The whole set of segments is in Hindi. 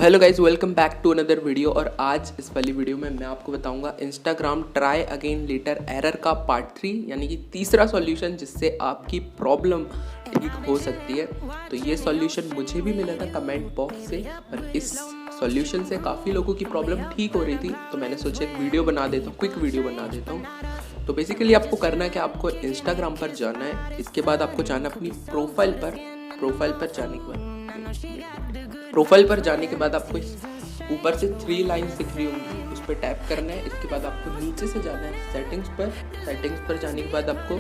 Hello guys, welcome back to another video. और आज इस वाली वीडियो में मैं आपको बताऊंगा Instagram try again later error का पार्ट 3 यानी कि तीसरा सॉल्यूशन जिससे आपकी प्रॉब्लम ठीक हो सकती है। तो ये सॉल्यूशन मुझे भी मिला था कमेंट बॉक्स से, और इस सॉल्यूशन से काफ़ी लोगों की प्रॉब्लम ठीक हो रही थी। तो मैंने सोचा एक वीडियो बना देता हूँ, क्विक वीडियो बना देता हूँ। तो बेसिकली आपको करना है कि आपको इंस्टाग्राम पर जाना है, इसके बाद आपको जाना अपनी प्रोफाइल पर जाने के बाद आपको इस ऊपर से 3 लाइन्स दिख रही होंगी, उस पर टैप करना है। इसके बाद आपको नीचे से जाना है सेटिंग्स पर जाने के बाद आपको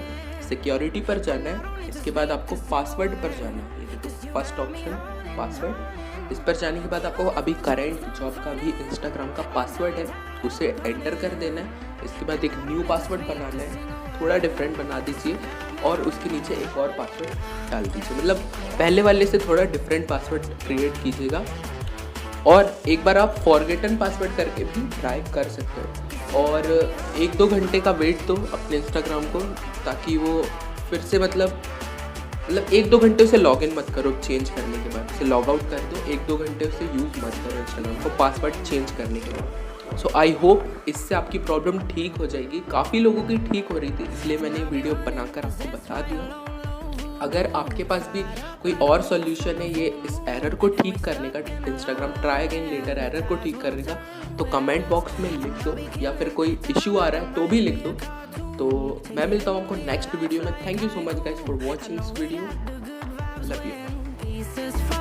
सिक्योरिटी पर जाना है। इसके बाद आपको पासवर्ड पर जाना है, ये देखो फर्स्ट ऑप्शन पासवर्ड। इस पर जाने के बाद आपको अभी करेंट जो आपका अभी इंस्टाग्राम का पासवर्ड है उसे एंटर कर देना है। इसके बाद एक न्यू पासवर्ड बनाना है, थोड़ा डिफरेंट बना दीजिए, और उसके नीचे एक और पासवर्ड डाल दीजिए। मतलब पहले वाले से थोड़ा डिफरेंट पासवर्ड क्रिएट कीजिएगा। और एक बार आप फॉरगेटन पासवर्ड करके भी ट्राई कर सकते हो, और 1-2 घंटे का वेट दो अपने इंस्टाग्राम को, ताकि वो फिर से मतलब 1-2 घंटे उसे लॉगिन मत करो चेंज करने के बाद, उसे लॉग आउट कर दो। 1-2 घंटे उसे यूज़ मत करो इंस्टाग्राम को पासवर्ड चेंज करने के बाद। सो आई होप इससे आपकी प्रॉब्लम ठीक हो जाएगी। काफ़ी लोगों की ठीक हो रही थी, इसलिए मैंने वीडियो बनाकर आपको बता दिया। अगर आपके पास भी कोई और सॉल्यूशन है ये इस एरर को ठीक करने का, Instagram try again later error को ठीक करने का, तो कमेंट बॉक्स में लिख दो, या फिर कोई इशू आ रहा है तो भी लिख दो। तो मैं मिलता हूँ आपको नेक्स्ट वीडियो में। Thank you so much guys for watching this video. Love you.